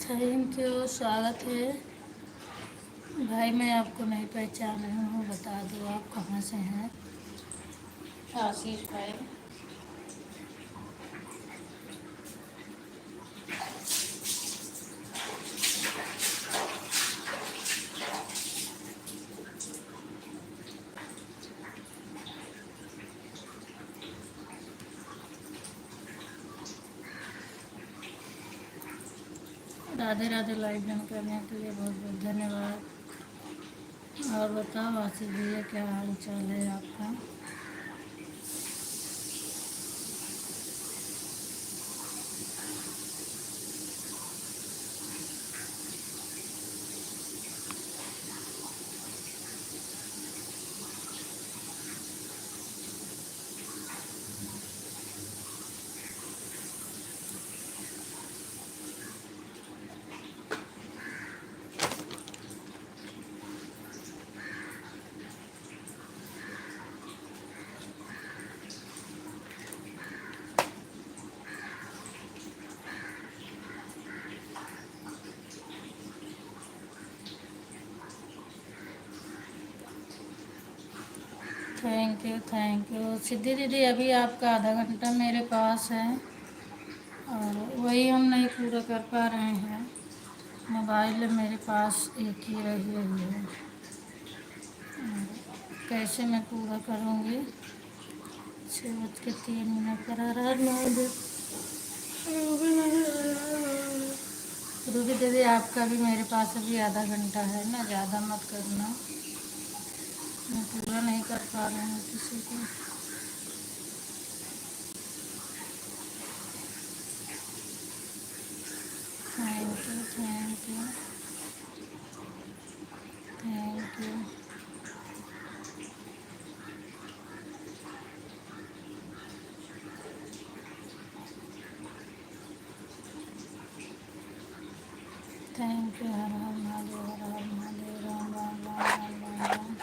Thank you. स्वागत है भाई। मैं आपको नहीं पहचान रही हूँ, बता दो आप कहाँ से हैं। आशीष भाई। राधे राधे। लाइव ज्वाइन करने के लिए बहुत बहुत धन्यवाद। और बताओ आशीष भैया, क्या हाल चाल है आपका। Thank you thank you. Siddhi दीदी, अभी आपका आधा घंटा मेरे पास है और वही हम नहीं पूरा कर पा रहे हैं। मोबाइल मेरे पास एक ही रही है, कैसे मैं पूरा करूँगी। 6:03 पर आ रहा है। रूबी दीदी, आपका भी मेरे पास अभी आधा घंटा है ना, ज़्यादा मत करना। मैं पूरा नहीं कर पा रही हूँ किसी को। Thank you thank you thank you. Thank you. Har Har Mahadev, Har Har Mahadev. Ram Ram Ram Ram Ram Ram.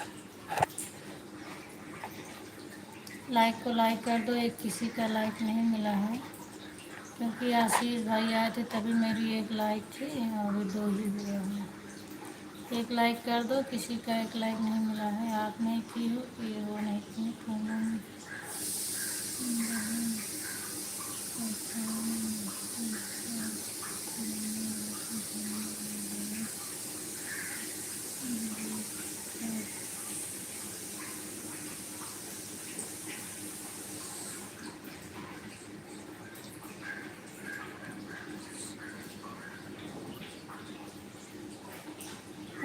Like को लाइक कर दो। एक किसी का लाइक नहीं मिला है, क्योंकि आशीष भाई आए थे तभी मेरी एक लाइक थी और अभी दो ही हुए हैं। एक लाइक कर दो। किसी का एक लाइक नहीं मिला है। आप नहीं की हो कि वो नहीं की।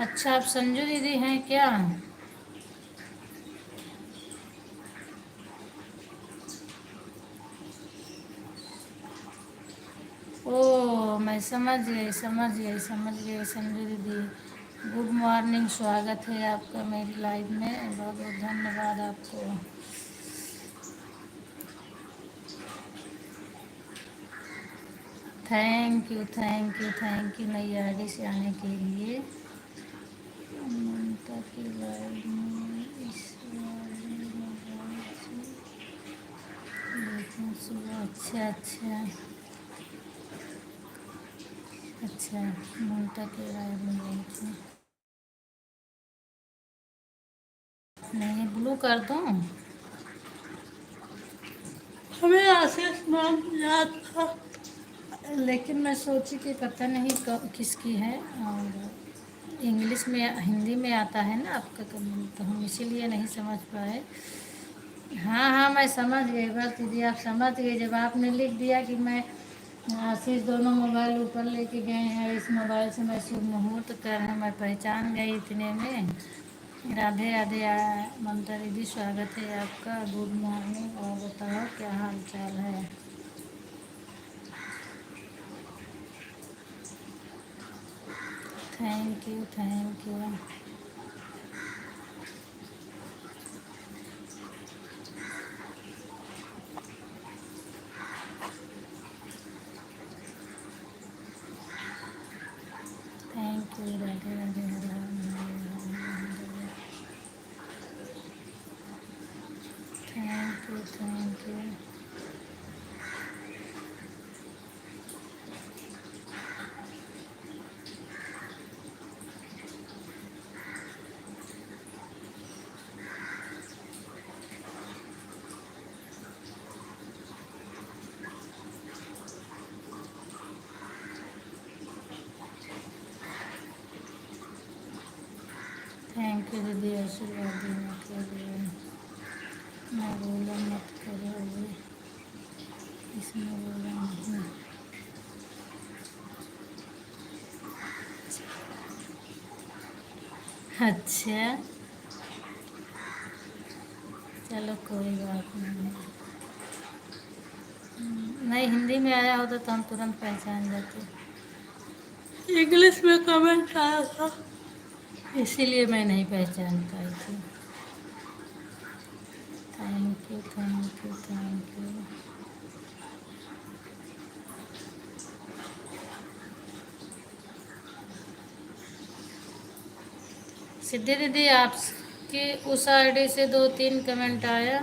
अच्छा, आप संजू दीदी हैं क्या। ओ, मैं समझ गई संजू दीदी। गुड मॉर्निंग, स्वागत है आपका मेरी लाइव में। बहुत बहुत धन्यवाद आपको। Thank you thank you thank you नई आईडी से आने के लिए। ममता की लाइव में इस वाले मोबाइल से देखूं सुबह। अच्छा अच्छा अच्छा। ममता की लाइव में गई थी। नहीं, ब्लू कर दूँ। हमें आशीष नाम याद था, लेकिन मैं सोची कि पता नहीं किसकी है। और इंग्लिश में, हिंदी में आता है ना आपका कमेंट, तो हम इसीलिए नहीं समझ पाए। हाँ हाँ, मैं समझ गई। बस दीदी आप समझ गई, जब आपने लिख दिया कि मैं आशीष दोनों मोबाइल ऊपर लेके गए हैं, इस मोबाइल से मैं शुभ मुहूर्त कर रहा हूँ, मैं पहचान गई इतने में। राधे राधे। ममता दीदी, स्वागत है आपका। Good morning. और बताओ क्या हाल चाल है। Thank you thank you thank you. Radhe Radhe. Her Har Mahadev, Har Har Mahadev. Thank you thank you. Thank you दीदी आशीर्वाद देने के लिए। मैं बोला मत करो अभी, इसमें बोला नहीं। अच्छा चलो कोई बात नहीं। नहीं हिंदी में आया होता तो हम तुरंत पहचान जाते। इंग्लिश में कमेंट आया था इसीलिए मैं नहीं पहचान पाई थी। Thank you thank you thank you. Siddhi दीदी आपके उस आईडी से 2-3 कमेंट आया,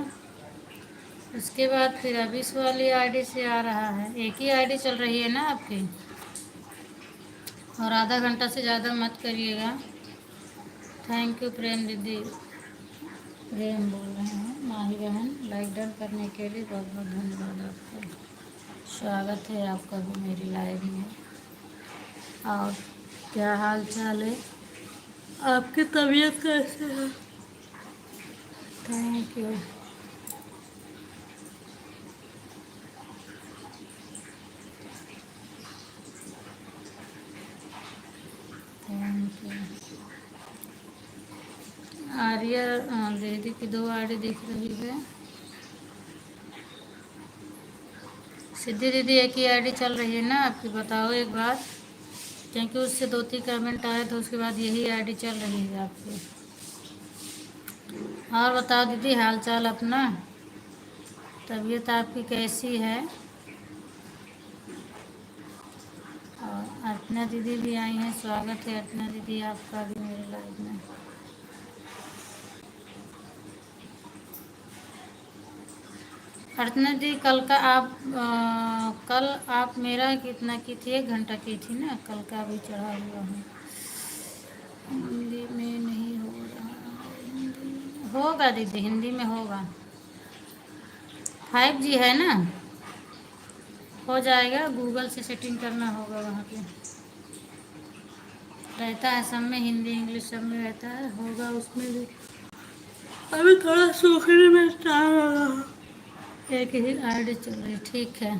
उसके बाद फिर अभी इस वाली आईडी से आ रहा है। एक ही आईडी चल रही है ना आपकी? और आधा घंटा से ज़्यादा मत करिएगा। थैंक यू प्रेम दीदी, प्रेम बोल रहे हैं माही बहन। लाइक डन करने के लिए बहुत बहुत धन्यवाद आपका। स्वागत है आपका भी मेरी लाइव में। और क्या हाल चाल है, आपकी तबीयत कैसे है? Thank you. Thank you. Arya दीदी की 2 आईडी दिख रही है। सिद्धि दीदी एक ही आईडी चल रही है ना आपकी? बताओ एक बात, क्योंकि उससे 2-3 कमेंट आए तो उसके बाद यही आईडी चल रही है आपकी। और बताओ दीदी हाल चाल अपना, तबीयत आपकी कैसी है? और अर्चना दीदी भी आई हैं, स्वागत है अर्चना दीदी आपका भी मेरे लाइव में। अर्चना दी कल आप मेरा कितना की थी? 1 घंटा की थी ना? कल का भी चढ़ा हुआ है। हिंदी में नहीं हो रहा, हिंदी में होगा दीदी, हिंदी में होगा। 5G है ना, हो जाएगा। गूगल से सेटिंग करना होगा, वहाँ पे रहता है सब में, हिंदी इंग्लिश सब में रहता है, होगा उसमें भी। अभी थोड़ा सूखने में टाइम लगा, एक ही आईडी चल रही। ठीक है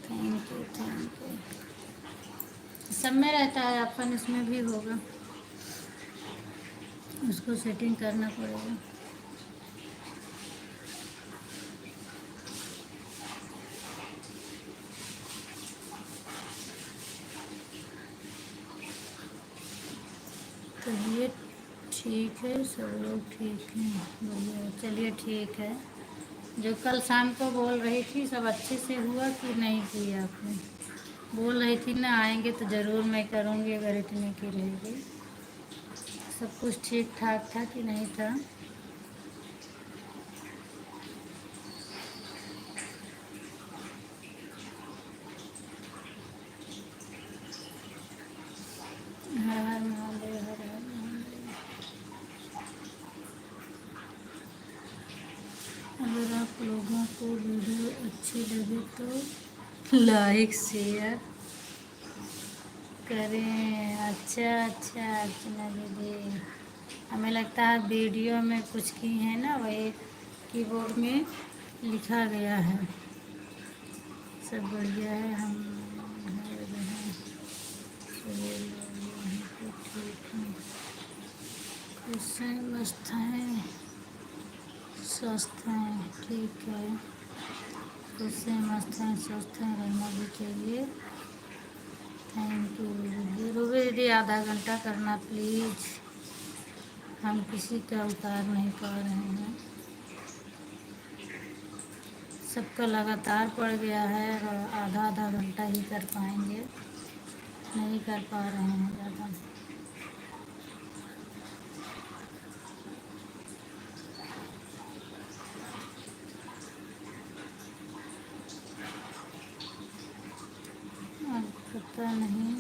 थैंक यू थैंक यू। सब में रहता है अपन, इसमें भी होगा, उसको सेटिंग करना पड़ेगा। तबीयत ठीक है, सब लोग ठीक हैं, बढ़िया। चलिए ठीक है। जो कल शाम को बोल रही थी सब अच्छे से हुआ कि नहीं किया आपने? बोल रही थी ना आएंगे तो ज़रूर मैं करूँगी, अगर इतने की रहेगी। सब कुछ ठीक ठाक था कि नहीं था? हर हर महादेव, हर हर महादेव। अगर आप लोगों को वीडियो अच्छी लगे तो लाइक शेयर करें। अच्छा अच्छा अर्चना दीदी, हमें लगता है वीडियो में कुछ की है ना, वही कीबोर्ड में लिखा गया है। सब बढ़िया है, हम हैं बहन, सभी लोग यहाँ पे ठीक हैं, खुश हैं, मस्त हैं, स्वस्थ हैं। ठीक है, खुश हैं, मस्त हैं, स्वस्थ हैं, रहना भी चाहिए। थैंक यू दीदी। रूबी दीदी आधा घंटा करना प्लीज़, हम किसी का उतार नहीं पा रहे हैं। सबका लगातार पड़ गया है और आधा आधा घंटा ही कर पाएंगे, नहीं कर पा रहे हैं ज़्यादा। अब पता नहीं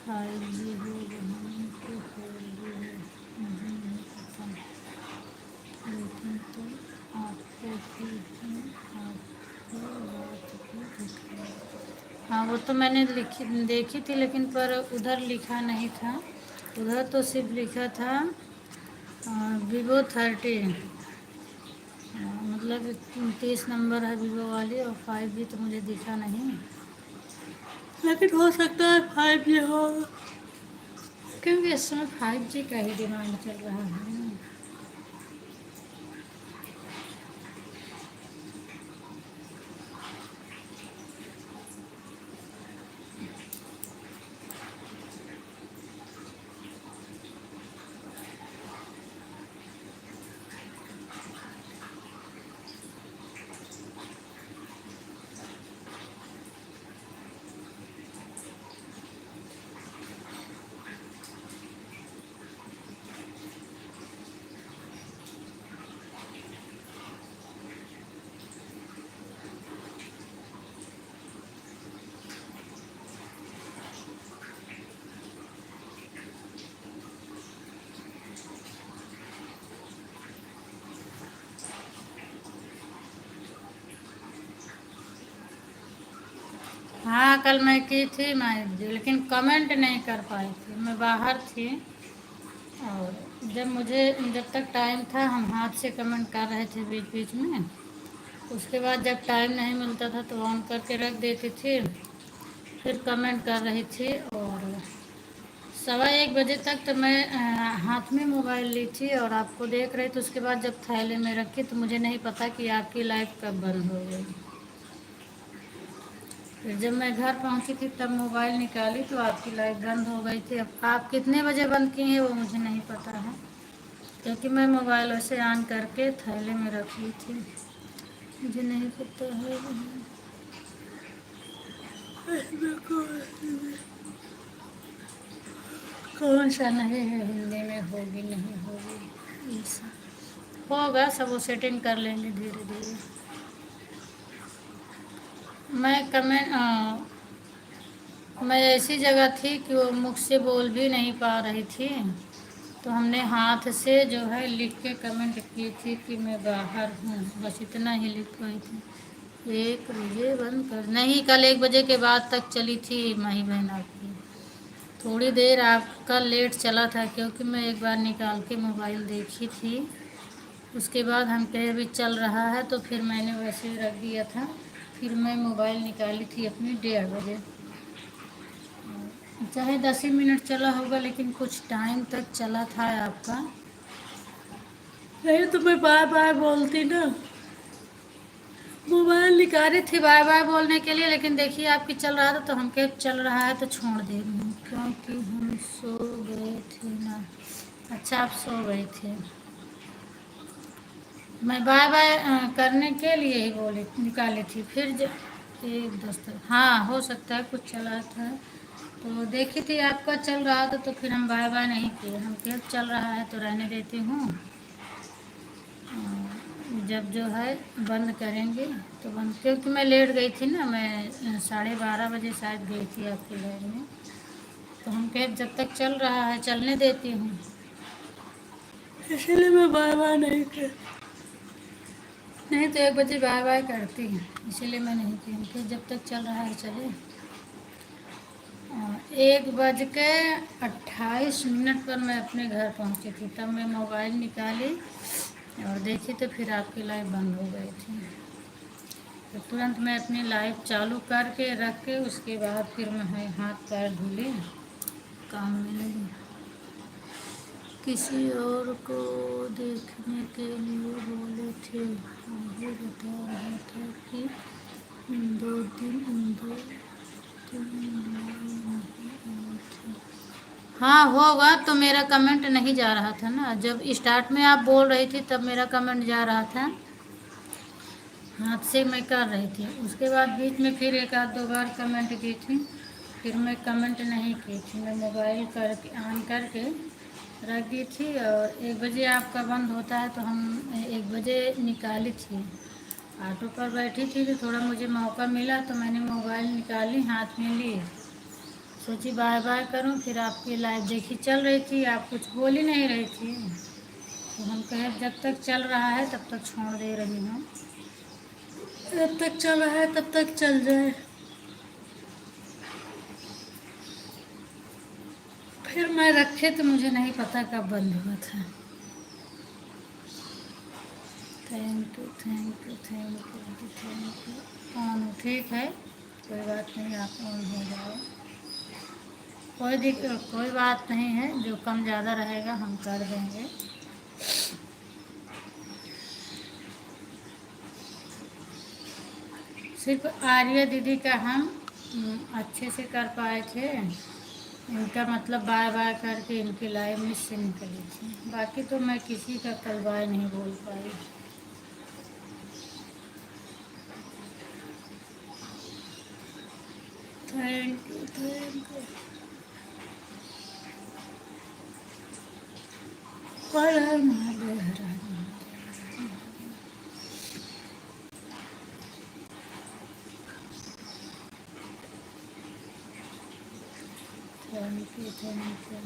5G हो बहन कि 4G है, मुझे नहीं पता, लेकिन तो आपको भी है, आपको बात भी दिखाई। हाँ वो तो मैंने लिखी देखी थी, लेकिन पर उधर लिखा नहीं था उधर तो सिर्फ लिखा था Vivo 30, मतलब 30 नंबर है वीवो वाली, और 5G तो मुझे दिखा नहीं, लेकिन हो सकता है 5G हो, क्योंकि इस समय 5G का ही डिमांड चल रहा है ना। हाँ, कल मैं की थी मैं, लेकिन कमेंट नहीं कर पाई थी, मैं बाहर थी। और जब तक टाइम था हम हाथ से कमेंट कर रहे थे बीच बीच में, उसके बाद जब टाइम नहीं मिलता था तो ऑन करके रख देती थी, फिर कमेंट कर रही थी। और 1:15 बजे तक तो मैं हाथ में मोबाइल ली थी और आपको देख रही थी। उसके बाद जब थैले में रखी तो मुझे नहीं पता कि आपकी लाइव कब बंद हो गई। फिर जब मैं घर पहुंची थी तब मोबाइल निकाली तो आपकी लाइट बंद हो गई थी। अब आप कितने बजे बंद की हैं वो मुझे नहीं पता है, क्योंकि मैं मोबाइल वैसे ऑन करके थैले में रखी थी, मुझे नहीं पता है। कौन सा नहीं है, हिंदी में होगी नहीं होगी, ऐसा होगा, सब वो सेटिंग कर लेंगे धीरे धीरे। मैं ऐसी जगह थी कि वो मुख से बोल भी नहीं पा रही थी, तो हमने हाथ से जो है लिख के कमेंट की थी कि मैं बाहर हूँ, बस इतना ही लिख पाई थी। 1 बजे बंद कर नहीं, कल 1 बजे के बाद तक चली थी माही बहन आपकी। थोड़ी देर आपका लेट चला था, क्योंकि मैं एक बार निकाल के मोबाइल देखी थी, उसके बाद हम कहे अभी चल रहा है, तो फिर मैंने वैसे ही रख दिया था। फिर मैं मोबाइल निकाली थी अपनी 1:30 बजे, चाहे 10 ही मिनट चला होगा, लेकिन कुछ टाइम तक चला था आपका। नहीं तो मैं बाय बाय बोलती ना, मोबाइल निकाली थी बाय बाय बोलने के लिए, लेकिन देखिए आपकी चल रहा था तो हम कहे चल रहा है तो छोड़ दे रही हूँ, क्योंकि हम सो गए थे ना। अच्छा, आप सो गए थे। मैं बाय बाय करने के लिए ही बोली निकाली थी। फिर एक दोस्त, हाँ हो सकता है कुछ चला था, तो देखी थी आपका चल रहा था, तो फिर हम बाय बाय नहीं किए, हम कहे चल रहा है तो रहने देती हूँ, जब जो है बंद करेंगे तो बंद, क्योंकि मैं लेट गई थी ना, मैं 12:30 बजे शायद गई थी आपके घर में, तो हम कहे जब तक चल रहा है चलने देती हूँ, इसलिए मैं बाय बाय नहीं कर, नहीं तो 1 बजे बाय बाय करती हैं, इसीलिए मैं नहीं की, कि जब तक चल रहा है चले। 1:28 पर मैं अपने घर पहुंची थी, तब मैं मोबाइल निकाली और देखी तो फिर आपकी लाइव बंद हो गई थी, तो तुरंत मैं अपनी लाइव चालू करके रख के उसके बाद फिर मैं हाथ पैर धुली, काम में लगी। किसी और को देखने के लिए बोले थे, मुझे बता रहा था कि 2 दिन नहीं थे। हाँ होगा, तो मेरा कमेंट नहीं जा रहा था ना, जब स्टार्ट में आप बोल रही थी तब मेरा कमेंट जा रहा था, हाथ से मैं कर रही थी। उसके बाद बीच में फिर 1 आध 2 बार कमेंट की थी, फिर मैं कमेंट नहीं की थी, मैं मोबाइल करके ऑन करके रख दी थी। और 1 बजे आपका बंद होता है, तो हम 1 बजे निकाली थी, ऑटो पर बैठी थी, तो थोड़ा मुझे मौका मिला तो मैंने मोबाइल निकाली, हाथ में ली, सोची बाय बाय करूं, फिर आपकी लाइव देखी चल रही थी, आप कुछ बोल ही नहीं रही थी, तो हम कहे जब तक चल रहा है तब तक छोड़ दे रही हूँ, जब तक चल रहा है तब तक चल जाए। फिर मैं मैं रखे तो मुझे नहीं पता कब बंद हुआ था। Thank you thank you thank you thank you. On ठीक है, कोई बात नहीं, आप ऑन हो जाओ, कोई बात नहीं है, जो कम ज़्यादा रहेगा हम कर देंगे। सिर्फ आर्या दीदी का हम अच्छे से कर पाए थे, इनका मतलब बाय बाय करके इनकी लाइव मिस से निकली थी, बाकी तो मैं किसी का कल बाय नहीं बोल पाई। Thank you thank you. Har Har Mahadev, Har Har Mahadev. Thank you thank you.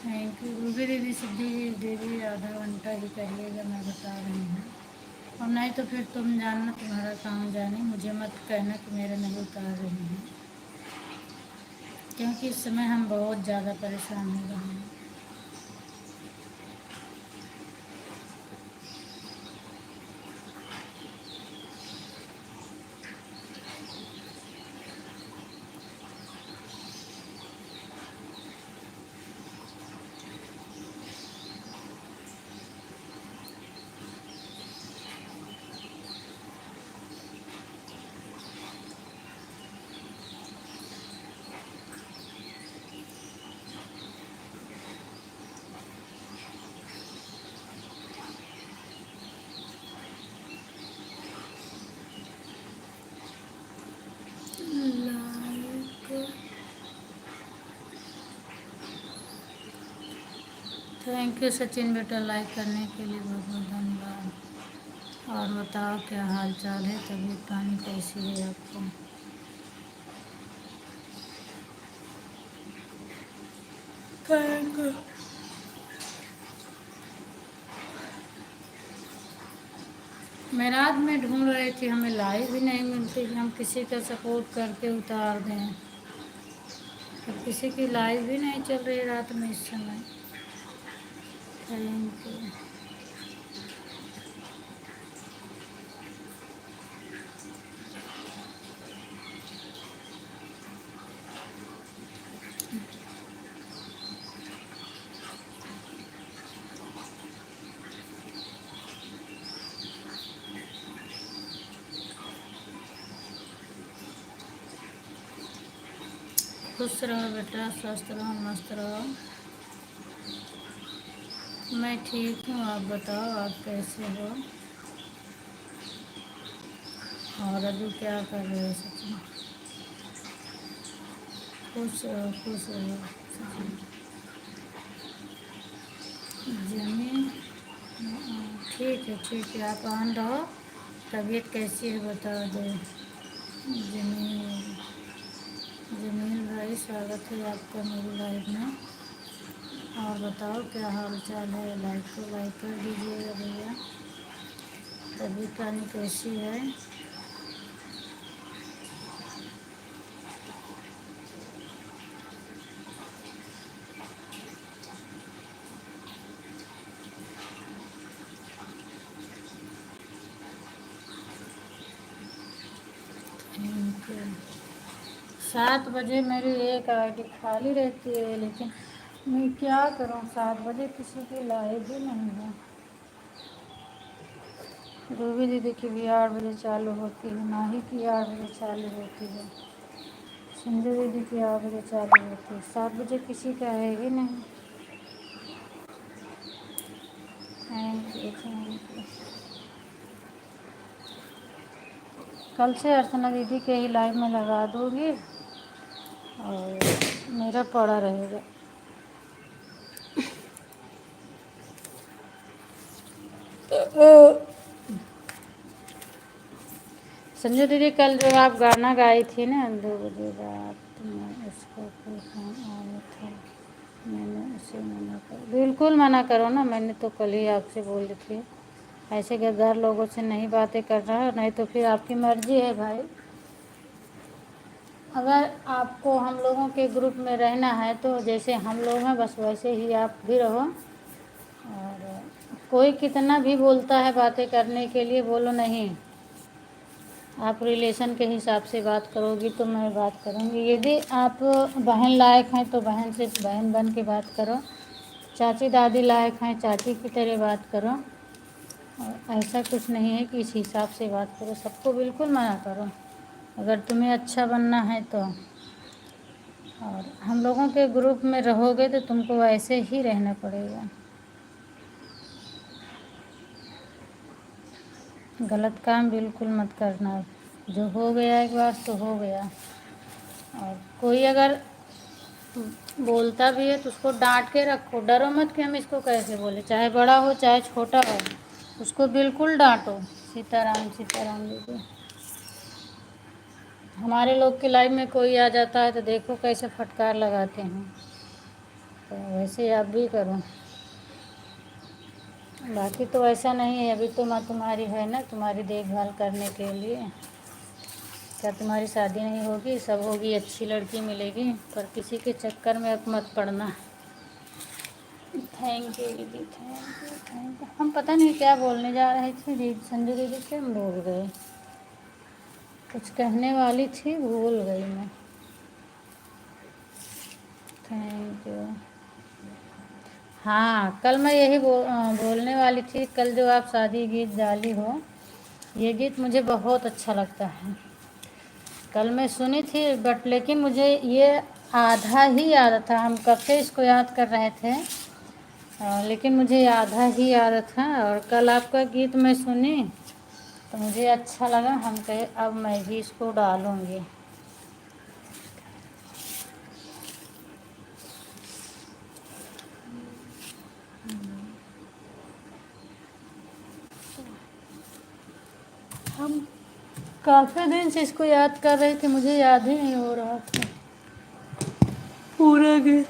Thank you Ruby दीदी, सिद्धि दीदी, आधा घंटा ही करिएगा, मैं बता रही हूँ, और नहीं तो फिर तुम जानना, तुम्हारा काम जाने, मुझे मत कहना कि मेरा नहीं उतार रही है, क्योंकि इस समय हम बहुत ज़्यादा परेशान हो रहे हैं। थैंक यू सचिन बेटा, लाइक करने के लिए बहुत बहुत धन्यवाद। और बताओ क्या हाल चाल है, तबीयत पानी कैसी है आपको? Thank you. मैं रात में ढूंढ रही थी, हमें लाइव भी नहीं मिलती कि हम किसी का सपोर्ट करके उतार दें, अब किसी की लाइव भी नहीं चल रही रात में इस समय। Thank you. खुश रहो बेटा, स्वस्थ रहो, मस्त रहो। मैं ठीक हूँ, आप बताओ आप कैसे हो, और अभी क्या कर रहे हो सचिन? खुश रहो खुश रहो सचिन। जमीन ठीक है, आप ऑन रहो, तबीयत कैसी है बता दो। जमील, जमील भाई स्वागत है आपका मेरी लाइफ में, और बताओ क्या हाल चाल है, लाइक को लाइक कर दीजिएगा भैया। तबीयत पानी कैसी है? Thank you. 7 बजे मेरी एक आईडी खाली रहती है, लेकिन मैं क्या करूं, 7 बजे किसी की लाइव भी नहीं है। रूबी दीदी की भी 8 बजे चालू होती है, माही की 8 बजे चालू होती है, संजय दीदी की 8 बजे चालू होती है, 7 बजे किसी का है ही नहीं। Thank you thank you. कल से अर्चना दीदी के ही लाइव में लगा दूँगी, और मेरा पड़ा रहेगा। संजय दीदी, कल जो आप गाना गाई थी ना 2 बजे रात में, उसका कोई काम आया था, मैंने उसे मना कर। बिल्कुल मना करो ना, मैंने तो कल ही आपसे बोली थी। ऐसे गद्दार लोगों से नहीं बातें कर रहा है, नहीं तो फिर आपकी मर्जी है भाई। अगर आपको हम लोगों के ग्रुप में रहना है तो जैसे हम लोग हैं बस वैसे ही आप भी रहो। और कोई कितना भी बोलता है बातें करने के लिए, बोलो नहीं, आप रिलेशन के हिसाब से बात करोगी तो मैं बात करूँगी। यदि आप बहन लायक हैं तो बहन से बहन बन के बात करो, चाची दादी लायक हैं चाची की तरह बात करो। और ऐसा कुछ नहीं है कि इस हिसाब से बात करो, सबको बिल्कुल मना करो अगर तुम्हें अच्छा बनना है तो। और हम लोगों के ग्रुप में रहोगे तो तुमको ऐसे ही रहना पड़ेगा। गलत काम बिल्कुल मत करना, जो हो गया एक बार तो हो गया। और कोई अगर बोलता भी है तो उसको डांट के रखो, डरो मत कि हम इसको कैसे बोले, चाहे बड़ा हो चाहे छोटा हो, उसको बिल्कुल डांटो। सीताराम सीताराम दीदी। हमारे लोग की लाइफ में कोई आ जाता है तो देखो कैसे फटकार लगाते हैं, तो वैसे आप भी करो। बाकी तो ऐसा नहीं है, अभी तो माँ तुम्हारी है ना, तुम्हारी देखभाल करने के लिए। क्या तुम्हारी शादी नहीं होगी, सब होगी, अच्छी लड़की मिलेगी, पर किसी के चक्कर में अब मत पड़ना। थैंक यू दीदी, थैंक यू थैंक यू। हम पता नहीं क्या बोलने जा रहे थे दीदी, संजू दीदी से हम भूल गए, कुछ कहने वाली थी भूल गई मैं। Thank you. हाँ कल मैं यही बोलने वाली थी, कल जो आप शादी गीत डाली हो, ये गीत मुझे बहुत अच्छा लगता है। कल मैं सुनी थी बट लेकिन मुझे ये आधा ही याद था, हम कब से इसको याद कर रहे थे, लेकिन मुझे आधा ही याद था। और कल आपका गीत मैं सुनी तो मुझे अच्छा लगा, हम कहे अब मैं भी इसको डालूँगी। हम काफ़ी दिन से इसको याद कर रहे थे, मुझे याद ही नहीं हो रहा था पूरा गीत।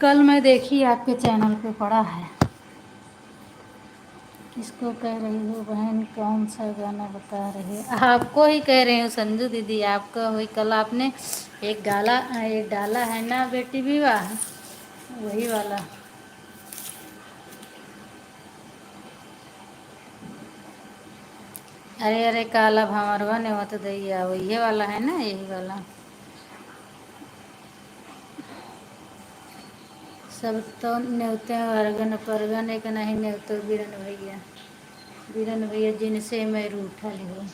कल मैं देखी आपके चैनल पे पड़ा है। किसको कह रही हो बहन, कौन सा गाना बता रही है? आपको ही कह रही हूँ संजू दीदी, आपका हुई। कल आपने एक डाला है ना बेटी विवाह, वही वाला। अरे अरे काला भंवरवा ने मत दैया, वही वाला है ना, यही वाला। सब तो न्योते वर्गन परगन, एक नहीं न्योतो बीरन भैया जिनसे मैं रूठा हूँ।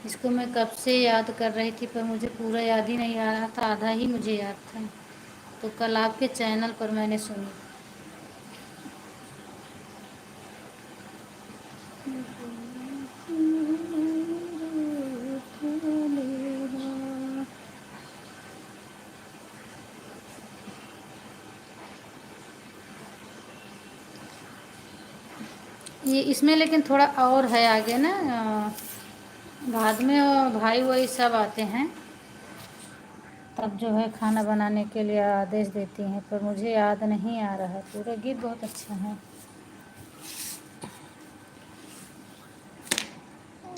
इसको मैं कब से याद कर रही थी पर मुझे पूरा याद ही नहीं आ रहा था, आधा ही मुझे याद था, तो कल आपके चैनल पर मैंने सुनी। ये इसमें लेकिन थोड़ा और है आगे ना, बाद में भाई वही सब आते हैं तब जो है खाना बनाने के लिए आदेश देती हैं, पर मुझे याद नहीं आ रहा। पूरा गीत बहुत अच्छा है।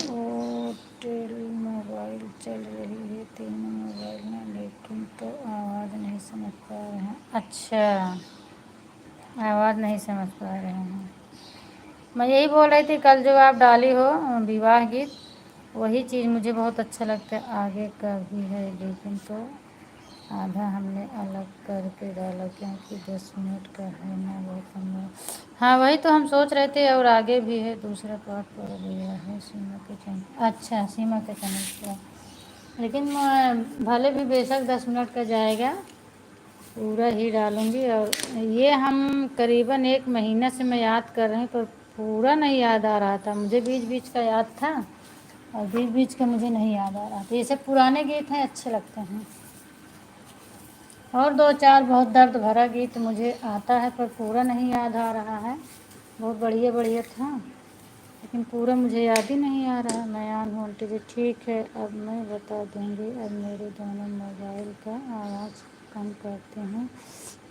एयरटेल मोबाइल चल रही है तीनों मोबाइल में, लेकिन तो आवाज़ नहीं समझ पा रहे हैं। अच्छा, आवाज़ नहीं समझ पा रहे हैं। मैं यही बोल रही थी कल जो आप डाली हो विवाह गीत, वही चीज़ मुझे बहुत अच्छा लगता है। आगे का भी है लेकिन तो आधा हमने अलग करके डाला, क्योंकि 10 मिनट का है ना, बहुत हम। हाँ वही तो हम सोच रहे थे, और आगे भी है, दूसरा पार्ट पड़ गया है सीमा के चैनल। अच्छा सीमा के चैनल पर, लेकिन भले भी बेशक 10 मिनट का जाएगा, पूरा ही डालूँगी। और ये हम करीबन 1 महीना से मैं याद कर रही हूँ, पर पूरा नहीं याद आ रहा था मुझे, बीच बीच का याद था और बीच बीच का मुझे नहीं याद आ रहा था। ये सब पुराने गीत हैं, अच्छे लगते हैं। और दो चार बहुत दर्द भरा गीत मुझे आता है पर पूरा नहीं याद आ रहा है, बहुत बढ़िया बढ़िया था। लेकिन पूरा मुझे याद ही नहीं आ रहा। मैं ऑन हूँ आंटी जी। ठीक है, अब मैं बता दूँगी। अब मेरे दोनों मोबाइल का आवाज़ कम करते हैं,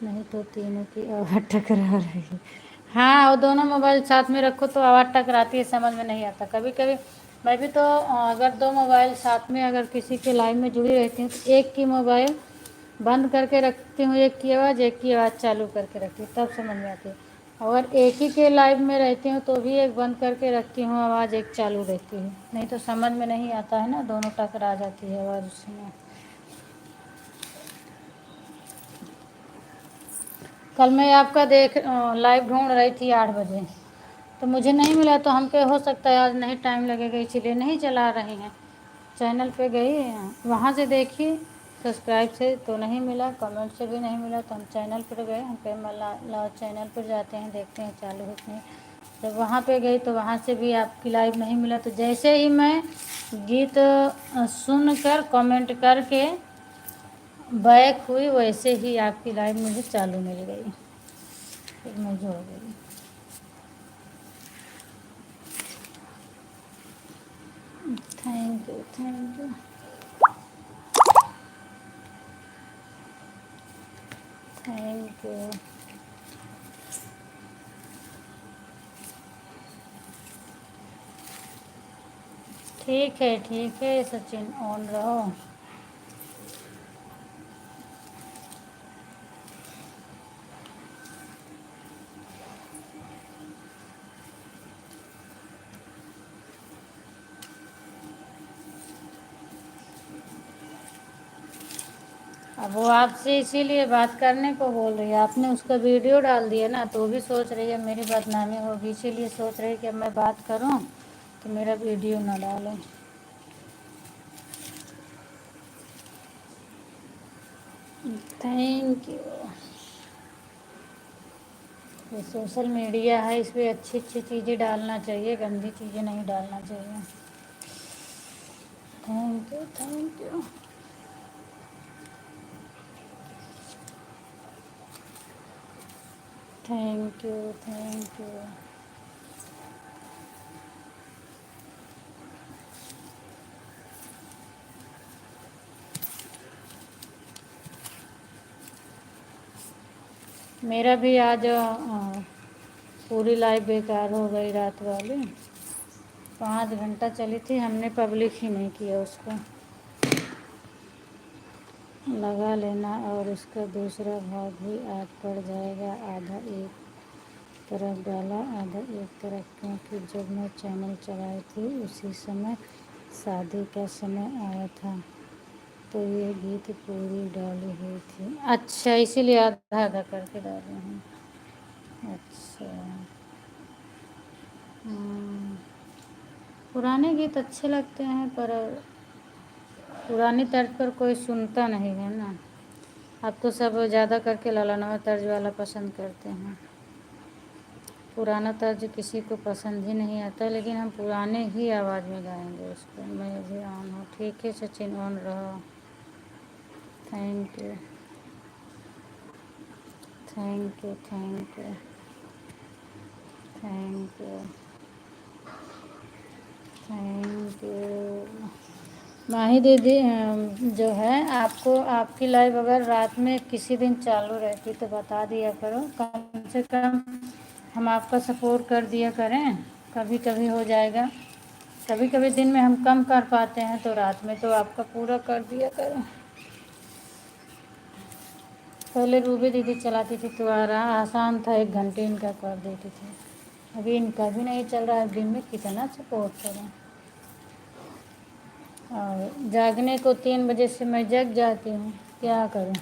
नहीं तो तीनों की आवाज़ टकरा रही है। हाँ, वो दोनों मोबाइल साथ में रखो तो आवाज़ टकराती है, समझ में नहीं आता। कभी कभी मैं भी तो अगर दो मोबाइल साथ में अगर किसी के लाइव में जुड़ी रहती हूँ तो एक की मोबाइल बंद करके रखती हूँ, एक की आवाज़ चालू करके रखती हूँ, तब समझ में आती है। और एक ही के लाइव में रहती हूँ तो भी एक बंद करके रखती हूँ आवाज़, एक चालू रहती है, नहीं तो समझ में नहीं आता है ना, दोनों टकरा जाती है आवाज़ उसमें। कल मैं आपका लाइव ढूंढ रही थी 8 बजे, तो मुझे नहीं मिला, तो हम पे हो सकता है आज नहीं टाइम लगेगा, इसीलिए नहीं चला रहे हैं। चैनल पे गई, वहाँ से देखी, सब्सक्राइब से तो नहीं मिला, कमेंट से भी नहीं मिला, तो हम चैनल पर गए। हम पे लाओ चैनल पर जाते हैं, देखते हैं चालू है कि नहीं। जब वहाँ पे गई तो वहाँ से भी आपकी लाइव नहीं मिला। तो जैसे ही मैं गीत सुन कर कमेंट करके बैक हुई, वैसे ही आपकी लाइव मुझे चालू मिल गई, फिर मैं जुड़ गई। Thank you, thank you, thank you. ठीक है सचिन, ऑन रहो। अब वो आपसे इसीलिए बात करने को बोल रही है, आपने उसका वीडियो डाल दिया ना, तो वो भी सोच रही है मेरी बदनामी होगी, इसीलिए सोच रही है कि अब मैं बात करूं तो मेरा वीडियो ना डालें। Thank you. ये सोशल मीडिया है, इस पर अच्छी अच्छी चीज़ें डालना चाहिए, गंदी चीज़ें नहीं डालना चाहिए। Thank you, thank you. Thank you, thank you. मेरा भी आज पूरी लाइफ बेकार हो गई, रात वाली 5 घंटा चली थी, हमने पब्लिक ही नहीं किया उसको। लगा लेना, और उसका दूसरा भाग भी आज पड़ जाएगा। आधा एक तरफ डाला, आधा एक तरफ, क्योंकि जब मैं चैनल चलाई थी उसी समय शादी का समय आया था, तो ये गीत पूरी डाली हुई थी। अच्छा, इसीलिए आधा आधा करके डाले हैं। अच्छा। हम्म, पुराने गीत अच्छे लगते हैं, पर पुरानी तर्ज पर कोई सुनता नहीं है ना। अब तो सब ज़्यादा करके ललनवा तर्ज वाला पसंद करते हैं, पुराना तर्ज किसी को पसंद ही नहीं आता। लेकिन हम पुराने ही आवाज़ में गाएंगे उसको। मैं भी ऑन हूँ। ठीक है सचिन, ऑन रहो। Thank you, thank you, thank you, thank you, thank you. Mahi दीदी, जो है आपको, आपकी लाइव अगर रात में किसी दिन चालू रहती तो बता दिया करो, कम से कम हम आपका सपोर्ट कर दिया करें। कभी कभी हो जाएगा, कभी कभी दिन में हम कम कर पाते हैं, तो रात में तो आपका पूरा कर दिया करें। पहले रूबी दीदी चलाती थी तो आसान था, 1 घंटे इनका कर देती थी। अभी इनका भी नहीं चल रहा है, दिन में कितना सपोर्ट करें। और जागने को 3 बजे से मैं जग जाती हूँ, क्या करूँ।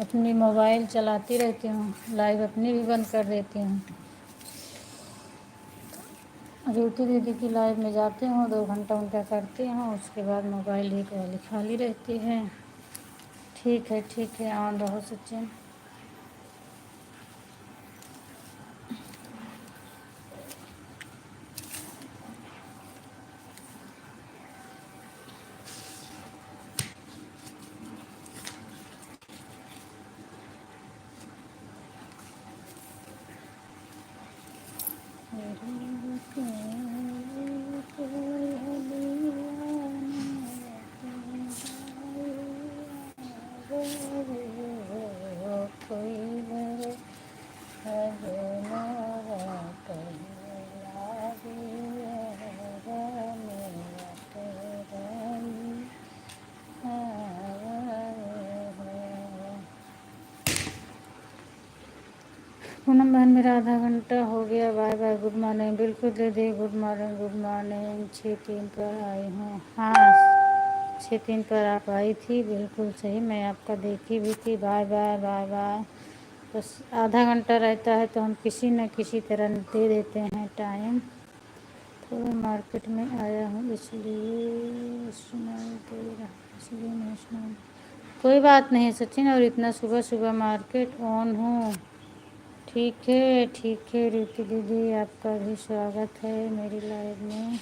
अपनी मोबाइल चलाती रहती हूँ, लाइव अपनी भी बंद कर देती हूँ। ज्योति दीदी की लाइव में जाती हूँ, 2 घंटा उनका करती हूँ, उसके बाद मोबाइल ही खाली खाली रहती है। ठीक है, ऑन रहो सचिन। पूनम बहन मेरा आधा घंटा हो गया, बाय बाय, गुड मॉर्निंग। बिल्कुल दीदी, गुड मॉर्निंग गुड मॉर्निंग। 6:03 पर आई हूँ। हाँ 6:03 पर आप आई थी, बिल्कुल सही, मैं आपका देखी भी थी। Bye bye bye bye. बस आधा घंटा रहता है तो हम किसी न किसी तरह दे देते हैं टाइम। थोड़ा मार्केट में आया हूँ इसलिए सुनाई दे रहा, इसलिए नहीं सुना। कोई बात नहीं सचिन, और इतना सुबह सुबह मार्केट ऑन हूँ। ठीक है रीति दीदी, आपका भी स्वागत है मेरी लाइव में।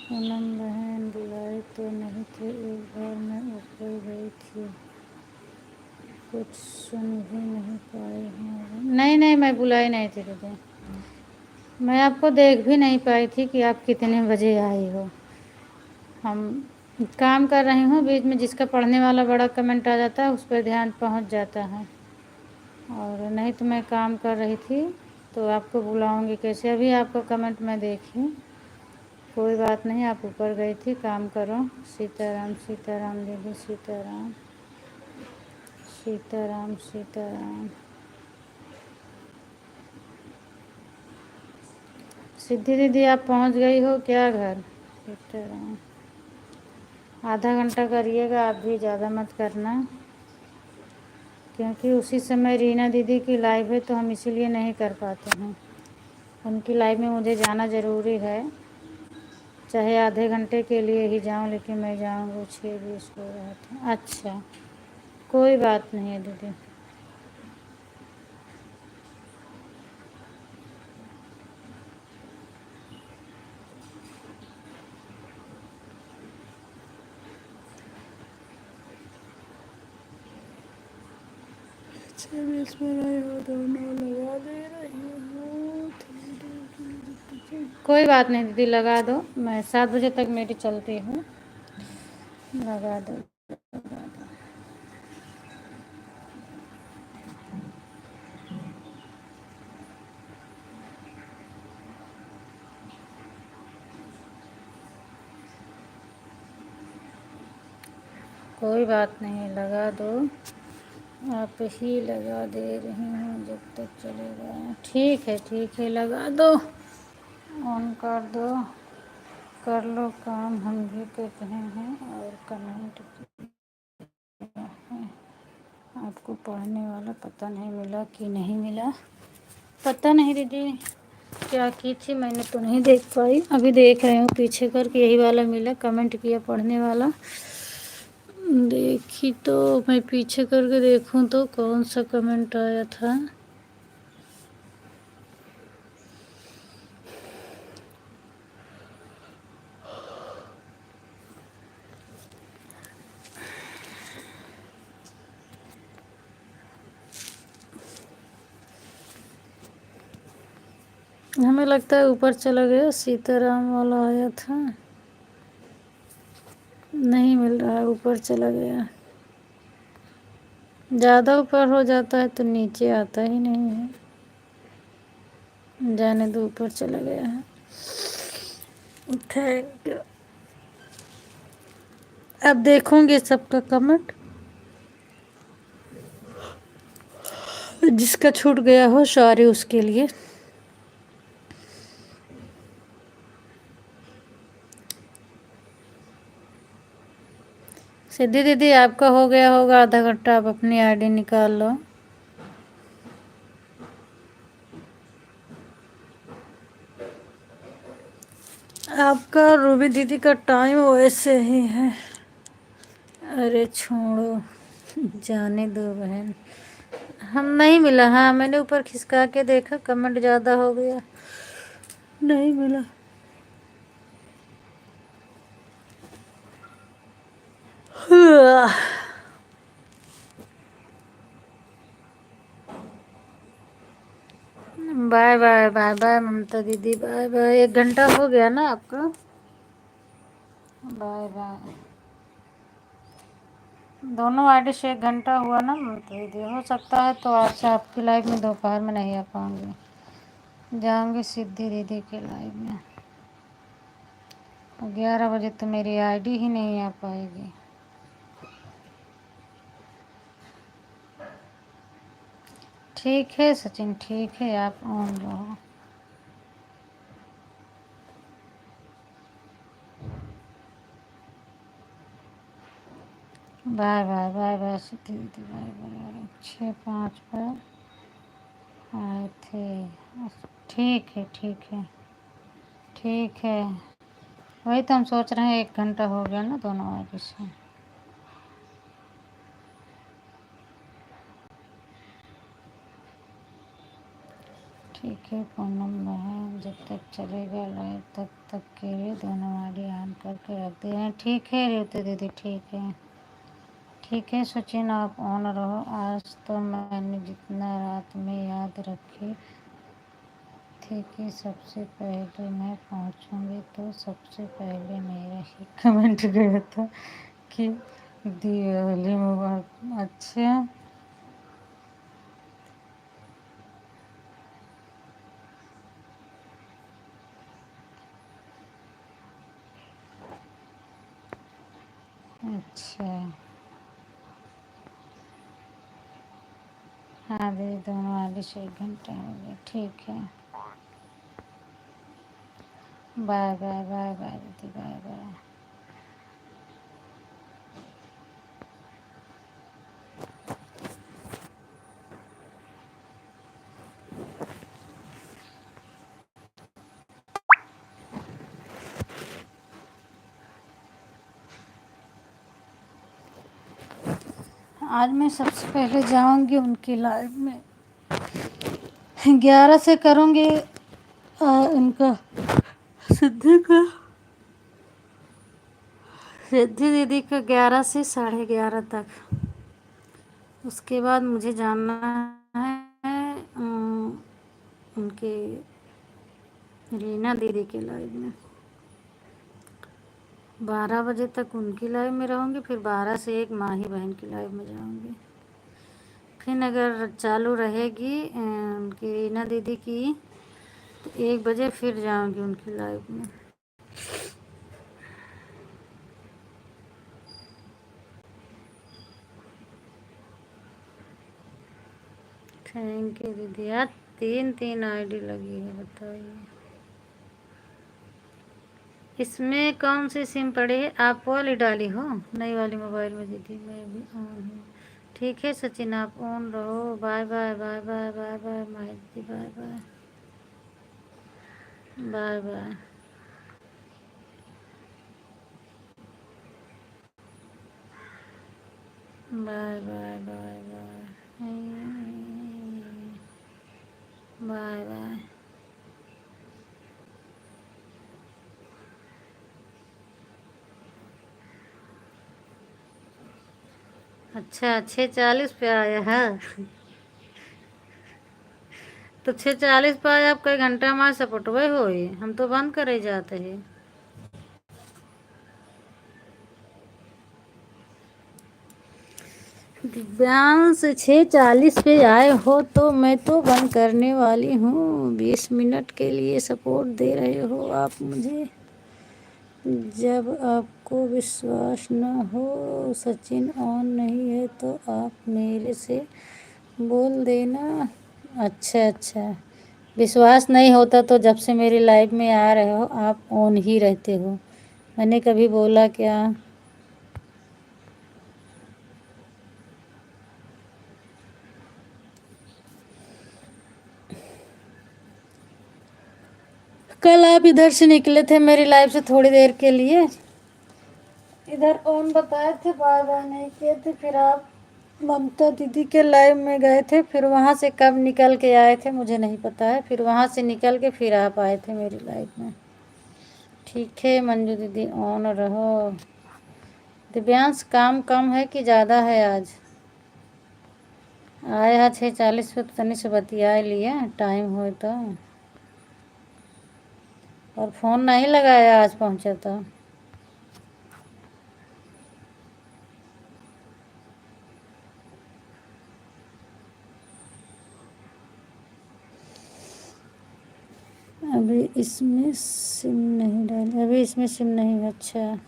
पूनम बहन बुलाए तो नहीं थे, एक बार मैं ऊपर गई थी, कुछ सुन भी नहीं पाई हूँ। नहीं मैं बुलाई नहीं थी दीदी, मैं आपको देख भी नहीं पाई थी कि आप कितने बजे आई हो। हम काम कर रही हूँ, बीच में जिसका पढ़ने वाला बड़ा कमेंट आ जाता है उस पर ध्यान पहुँच जाता है, और नहीं तो मैं काम कर रही थी तो आपको बुलाऊंगी कैसे। अभी आपका कमेंट मैं देखी, कोई बात नहीं, आप ऊपर गई थी, काम करो। सीताराम सीताराम दीदी, सीताराम सीताराम सीताराम। सिद्धि दीदी आप पहुंच गई हो क्या घर? सीताराम। आधा घंटा करिएगा आप भी, ज़्यादा मत करना, क्योंकि उसी समय रीना दीदी की लाइव है तो हम इसीलिए नहीं कर पाते हैं। उनकी लाइव में मुझे जाना ज़रूरी है, चाहे आधे घंटे के लिए ही जाऊं, लेकिन मैं जाऊंगी। 6:20 हो रहा था। अच्छा कोई बात नहीं है दीदी। दोनों लगा दे रही हूँ। कोई बात नहीं दीदी, लगा दो, मैं 7 बजे तक मेरी चलती हूँ, लगा दो लगा दो। कोई बात नहीं, लगा दो, आप ही लगा दे रही हूँ जब तक चलेगा। ठीक है लगा दो, ऑन कर दो, कर लो काम, हम भी कर रहे हैं। और कमेंट किया है, आपको पढ़ने वाला पता नहीं मिला कि नहीं मिला, पता नहीं दीदी क्या की थी, मैंने तो नहीं देख पाई, अभी देख रही हूँ पीछे करके, यही वाला मिला, कमेंट किया पढ़ने वाला। देखी तो मैं पीछे करके देखूं तो कौन सा कमेंट आया था। हमें लगता है ऊपर चला गया, सीताराम वाला आया था, नहीं मिल रहा है, ऊपर चला गया। ज़्यादा ऊपर हो जाता है तो नीचे आता ही नहीं है, जाने दो, ऊपर चला गया है। Thank you. अब देखूंगी सबका कमेंट, जिसका छूट गया हो सॉरी उसके लिए। सिद्धि दीदी आपका हो गया होगा आधा घंटा, आप अपनी आईडी निकाल लो। आपका रूबी दीदी का टाइम वैसे ही है। अरे छोड़ो, जाने दो बहन, हम नहीं मिला। हाँ मैंने ऊपर खिसका के देखा, कमेंट ज़्यादा हो गया, नहीं मिला। बाय बाय बाय बाय ममता दीदी, बाय बाय। 1 घंटा हो गया ना आपका? Bye bye. दोनों आईडी से 1 घंटा हुआ ना ममता दीदी। हो सकता है तो आज से आपकी लाइफ में दोपहर में नहीं आ पाऊँगी, जाऊँगी सिद्धि दीदी के लाइव में। 11 बजे तो मेरी आईडी ही नहीं आ पाएगी। ठीक है सचिन, ठीक है, आप ऑन रहो। बाय बाय बाय बाय सिद्धि दीदी, बाय बाय। 6-5 पर आए थे। ठीक है ठीक है ठीक है। वही तो हम सोच रहे हैं, 1 घंटा हो गया ना दोनों आईडी से। ठीक है पूनम बहन, जब तक चलेगा लाइव तब तक के लिए दोनों आईडी ऑन करके रख दे रहे हैं। ठीक है रेवती दीदी, ठीक है ठीक है। सचिन आप ऑन रहो। आज तो मैंने जितना रात में याद रखी थी कि सबसे पहले मैं पहुंचूंगी, तो सबसे पहले मेरा ही कमेंट गया था कि दिवाली मुबारक। अच्छा अच्छा। हाँ दीदी, दोनों आगे से 1 घंटा हो गया। ठीक है, बाय बाय बाय बाय दीदी, बाय बाय। आज मैं सबसे पहले जाऊंगी उनकी लाइव में, 11 से करूंगी उनका सिद्धि का, सिद्धि दीदी का 11 से 11:30 तक। उसके बाद मुझे जानना है उनके रीना दीदी के लाइव में। 12 बजे तक उनकी लाइव में रहूँगी, फिर 12 से 1 माही बहन की लाइव में जाऊँगी। फिर अगर चालू रहेगी उनकी रीना दीदी की तो 1 बजे फिर जाऊँगी उनकी लाइव में। थैंक यू दीदी। यार 3 आईडी लगी है, बताइए इसमें कौन सी सिम पड़ी है? आप वाली डाली हो नई वाली मोबाइल में दीदी? मैं भी ऑन हूँ। ठीक है सचिन आप ऑन रहो। Bye bye bye bye bye bye Mahi दीदी, bye bye bye bye. Bye bye bye bye bye bye. अच्छा 6:40 पे आया है तो 6:40 पे आया। आप कई घंटा हमारे सपोर्टवे हो, हम तो बंद करे जाते हैं। दिव्यांश 6:40 पे आए हो तो मैं तो बंद करने वाली हूँ। 20 मिनट के लिए सपोर्ट दे रहे हो आप मुझे। जब आपको विश्वास न हो सचिन ऑन नहीं है तो आप मेरे से बोल देना। अच्छा अच्छा, विश्वास नहीं होता तो जब से मेरी लाइफ में आ रहे हो आप ऑन ही रहते हो। मैंने कभी बोला क्या? कल आप इधर से निकले थे मेरी लाइफ से थोड़ी देर के लिए, इधर ऑन बताए थे, बाय बाय नहीं किए थे। फिर आप ममता दीदी के लाइव में गए थे, फिर वहाँ से कब निकल के आए थे मुझे नहीं पता है। फिर वहाँ से निकल के फिर आप आए थे मेरी लाइव में। ठीक है मंजू दीदी ऑन रहो। दिव्यांश काम कम है कि ज़्यादा है आज? आए हा 6:40 पे तो तनी से बतिया लिया टाइम हो तो। और फ़ोन नहीं लगाया आज पहुँचे तो। अभी इसमें सिम नहीं डाली, अभी इसमें सिम नहीं है। अच्छा,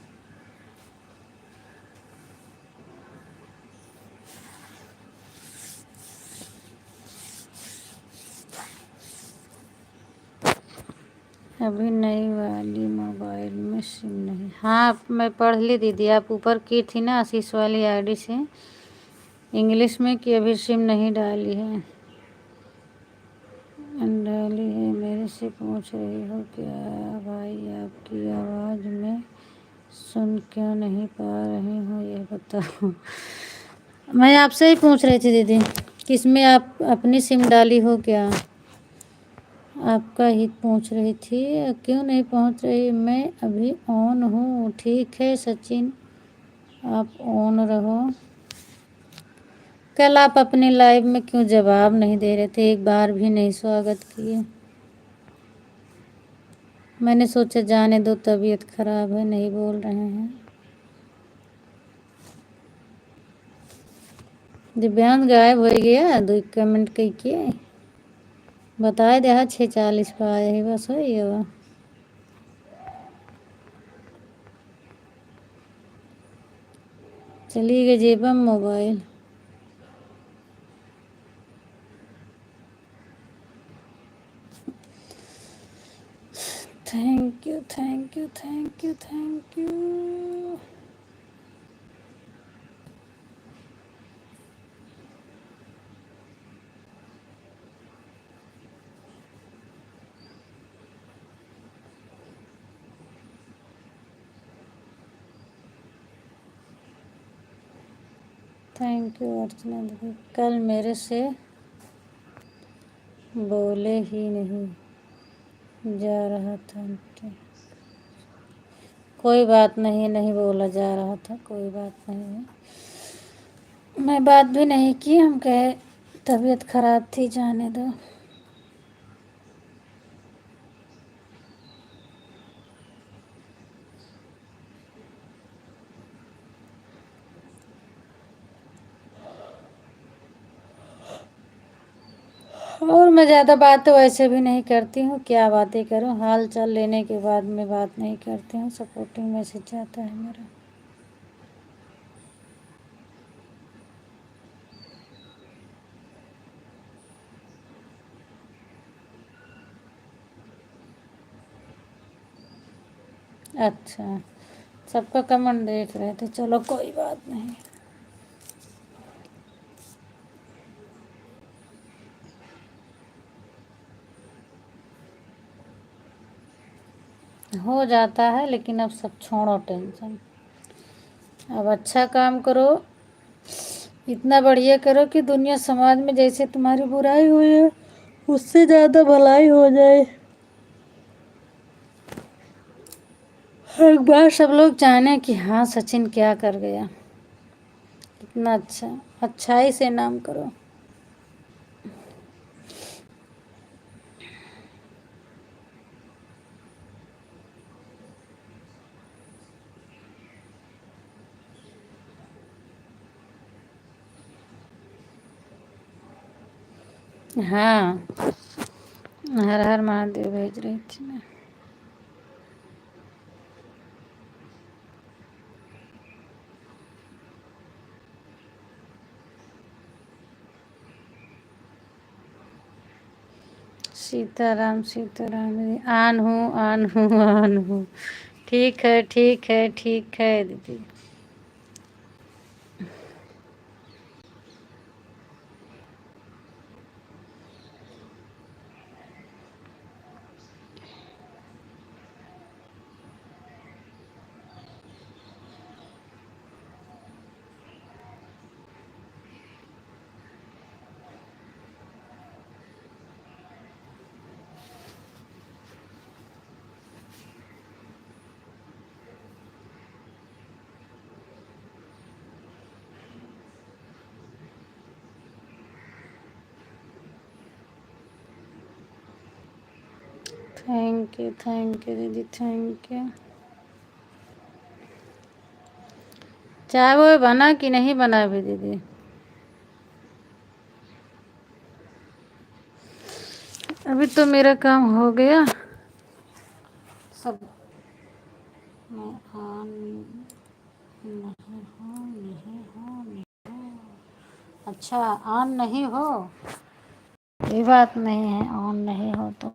अभी नई वाली मोबाइल में सिम नहीं। हाँ, मैं पढ़ ली दीदी, आप ऊपर की थी ना आशीष वाली आईडी से इंग्लिश में कि अभी सिम नहीं डाली है। डाली है, मेरे से पूछ रही हो क्या भाई, आपकी आवाज़ में सुन क्यों नहीं पा रही हूँ ये बताओ। मैं आपसे ही पूछ रही थी दीदी, किसमें आप अपनी सिम डाली हो क्या, आपका ही पूछ रही थी। क्यों नहीं पहुंच रही, मैं अभी ऑन हूँ। ठीक है सचिन, आप ऑन रहो। कल आप अपनी लाइव में क्यों जवाब नहीं दे रहे थे, एक बार भी नहीं स्वागत किए। मैंने सोचा जाने दो, तबीयत खराब है, नहीं बोल रहे हैं। दिव्यांग गायब हो गया, 2 कमेंट कही के बताए दे। 6:40 पे आए ही बस हो ये। चली गई जेबम mobile. Thank you thank you thank you thank you. Thank you Archana दीदी, कल मेरे से बोले ही नहीं जा रहा था आंटी। कोई बात नहीं, नहीं बोला जा रहा था, कोई बात नहीं है। मैं बात भी नहीं की, हम कहे तबीयत खराब थी, जाने दो। और मैं ज़्यादा बात तो वैसे भी नहीं करती हूँ, क्या बातें करूँ, हाल चाल लेने के बाद में बात नहीं करती हूँ। सपोर्टिंग मैसेज आता है मेरा। अच्छा, सबका कमेंट देख रहे थे, चलो कोई बात नहीं। हो जाता है, लेकिन अब सब छोड़ो टेंशन। अब अच्छा काम करो, इतना बढ़िया करो कि दुनिया समाज में जैसे तुम्हारी बुराई हुई है उससे ज़्यादा भलाई हो जाए। एक बार सब लोग जाने कि हाँ सचिन क्या कर गया। इतना अच्छा, अच्छाई से नाम करो। हाँ, हर हर महादेव भेज रही थी मैं। सीताराम सीताराम दीदी, आन हूँ आन हूँ आन हूँ। ठीक है ठीक है ठीक है दीदी। थैंक यू दीदी, थैंक यू। चाय वो बना कि नहीं बना अभी दीदी? अभी तो मेरा काम हो गया सब। मैं ऑन नहीं हो, नहीं हो, नहीं हो। अच्छा, ऑन नहीं हो, ये बात नहीं है, ऑन नहीं हो तो।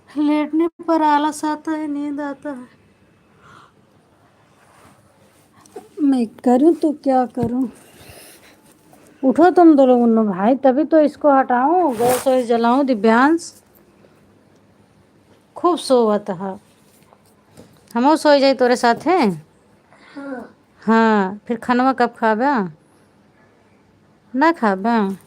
लेटने पर आलस आता है, नींद आता है। मैं करूं तो क्या करूं? उठो तुम दो लोग उन्नो भाई, तभी तो इसको हटाऊं, गैस वैस जलाऊं। दिव्यांश खूब सोवत है, हमो सो जाई तोरे साथ है। हाँ, फिर खानवा कब खाबा? ना खाबा?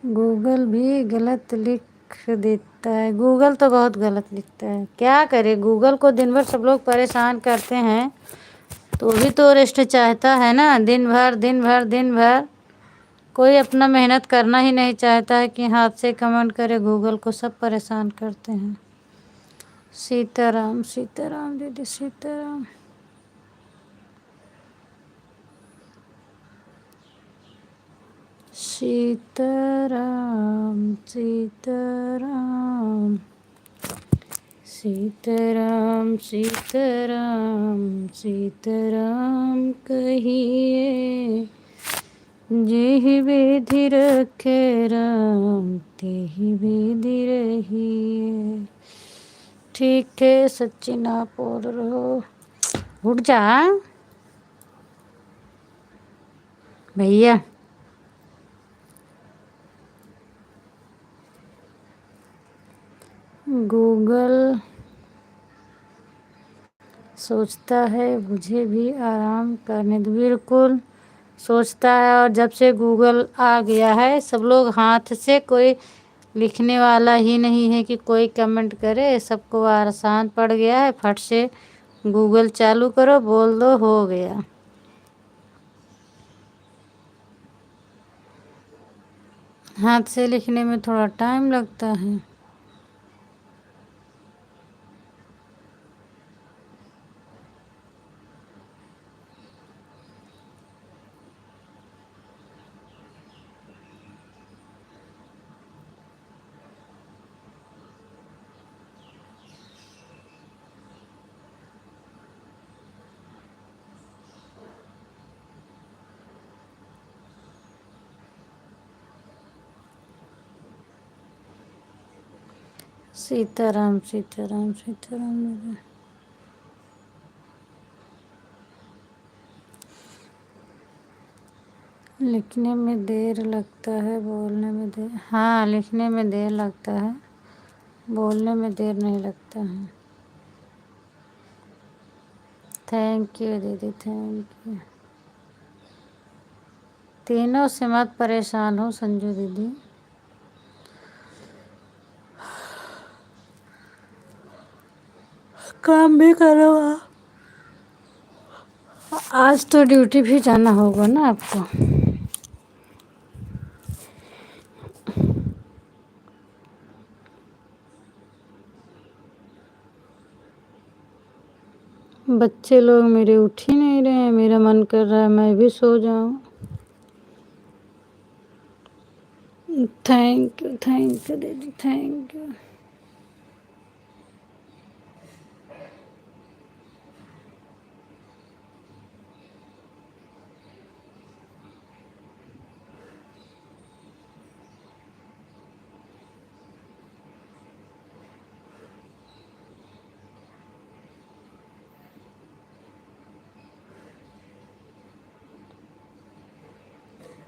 गूगल भी गलत लिख देता है, गूगल तो बहुत गलत लिखता है। क्या करे, गूगल को दिन भर सब लोग परेशान करते हैं, तो भी तो रेस्ट चाहता है ना। दिन भर दिन भर दिन भर कोई अपना मेहनत करना ही नहीं चाहता है कि हाथ से कमेंट करे। गूगल को सब परेशान करते हैं। सीताराम सीताराम दीदी, सीताराम। सीताराम सीताराम सीताराम सीताराम सीताराम कहिए, जेहि विधि रखे राम तेहि विधि रहिए। ठीक है सचिन, आप और रहो। उठ जा भैया। गूगल सोचता है मुझे भी आराम करने दो। बिल्कुल सोचता है, और जब से गूगल आ गया है सब लोग हाथ से, कोई लिखने वाला ही नहीं है कि कोई कमेंट करे। सबको आसान पड़ गया है, फट से गूगल चालू करो, बोल दो, हो गया। हाथ से लिखने में थोड़ा टाइम लगता है। सीताराम सीताराम सीताराम। लिखने में देर लगता है, बोलने में देर। हाँ, लिखने में देर लगता है, बोलने में देर नहीं लगता है। थैंक यू दीदी, थैंक यू। तीनों से मत परेशान हो संजू दीदी। काम भी करो। आज तो ड्यूटी भी जाना होगा ना आपको। बच्चे लोग मेरे उठ ही नहीं रहे हैं, मेरा मन कर रहा है मैं भी सो जाऊं। थैंक यू दीदी, थैंक यू।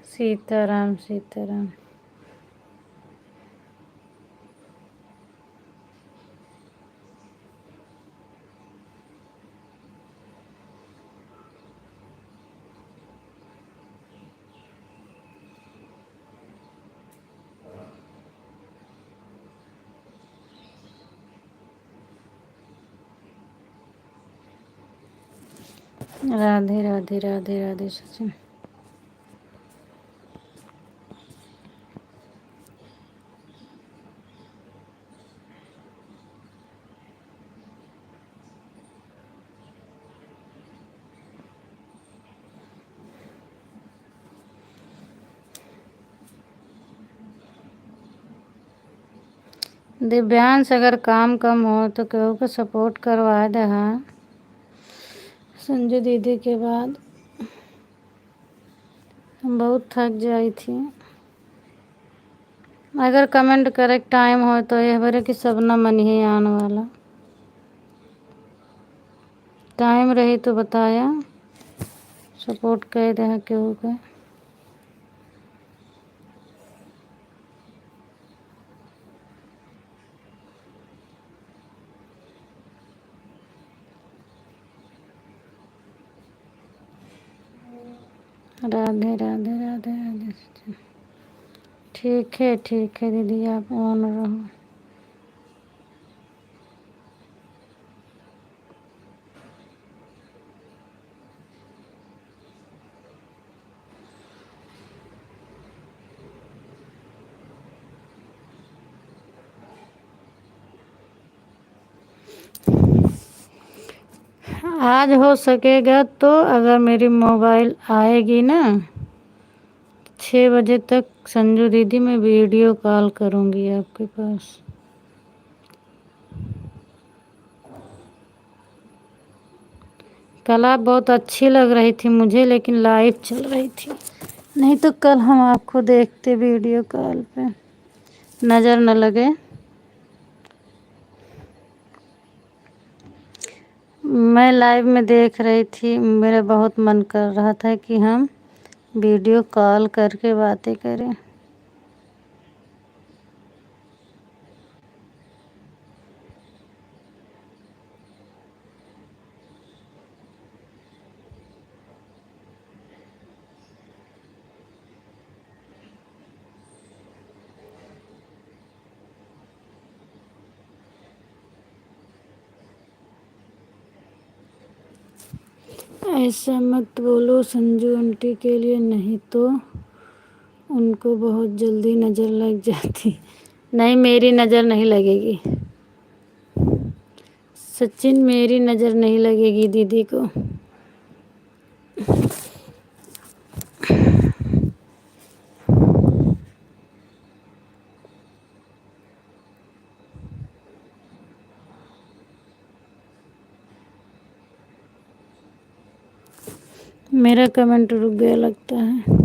सीताराम सीताराम। राधे राधे राधे राधे सचिन। दिव्यांश अगर काम कम हो तो केहू के सपोर्ट करवा दे। हाँ, संजू दीदी के बाद हम बहुत थक जाई थी। अगर कमेंट करे टाइम हो तो यह बरे कि सब न मन ही आने वाला टाइम रही तो बताया सपोर्ट कर दे केहू के। राधे राधे राधे राधे। ठीक है दीदी, आप ऑन रहो। आज हो सकेगा तो अगर मेरी मोबाइल आएगी ना 6 बजे तक संजू दीदी मैं वीडियो कॉल करूँगी आपके पास। कल आप बहुत अच्छी लग रही थी मुझे, लेकिन लाइव चल रही थी, नहीं तो कल हम आपको देखते वीडियो कॉल पे, नज़र न लगे। मैं लाइव में देख रही थी, मेरा बहुत मन कर रहा था कि हम वीडियो कॉल करके बातें करें। ऐसा मत बोलो संजू आंटी के लिए, नहीं तो उनको बहुत जल्दी नज़र लग जाती। नहीं, मेरी नज़र नहीं लगेगी सचिन, मेरी नज़र नहीं लगेगी दीदी को। मेरा कमेंट रुक गया लगता है।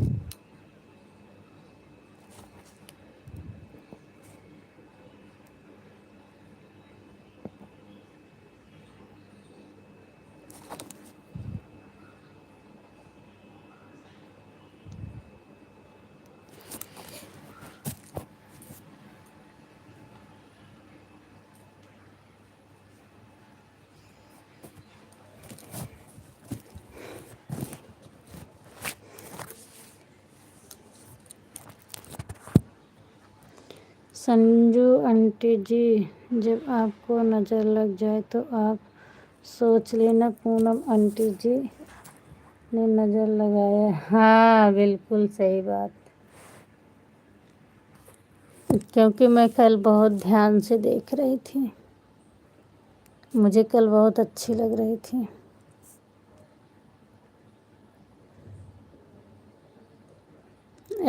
संजू आंटी जी, जब आपको नज़र लग जाए तो आप सोच लेना पूनम आंटी जी ने नज़र लगाया। हाँ, बिल्कुल सही बात, क्योंकि मैं कल बहुत ध्यान से देख रही थी, मुझे कल बहुत अच्छी लग रही थी।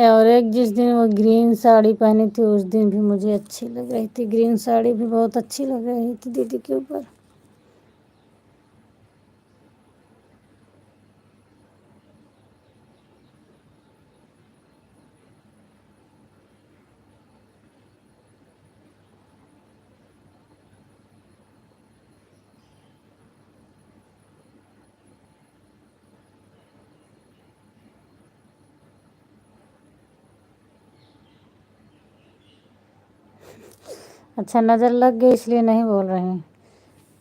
और एक जिस दिन वो ग्रीन साड़ी पहनी थी उस दिन भी मुझे अच्छी लग रही थी, ग्रीन साड़ी भी बहुत अच्छी लग रही थी दीदी के ऊपर। अच्छा, नज़र लग गई इसलिए नहीं बोल रहे हैं?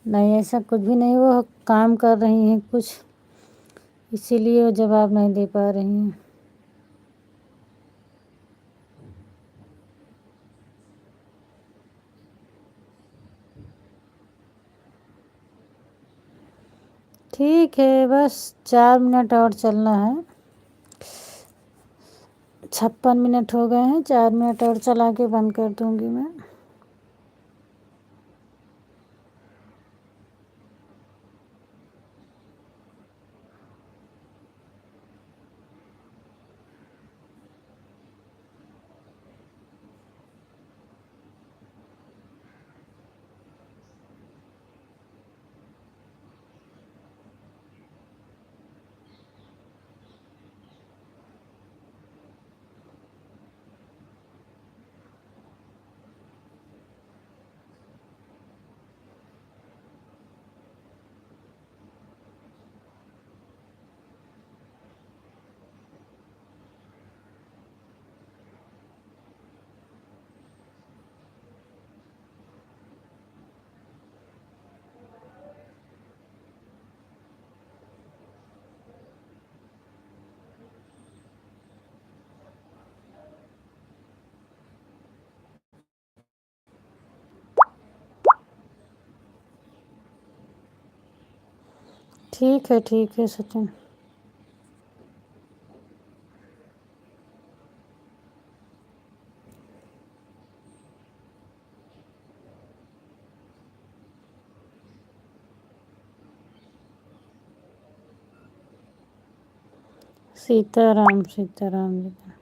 नहीं, ऐसा कुछ भी नहीं, वो काम कर रही हैं कुछ, इसीलिए वो जवाब नहीं दे पा रही हैं। ठीक है, बस 4 मिनट और चलना है। 56 मिनट हो गए हैं, 4 मिनट और चला के बंद कर दूंगी मैं। ठीक है सचिन। सीताराम सीताराम जी।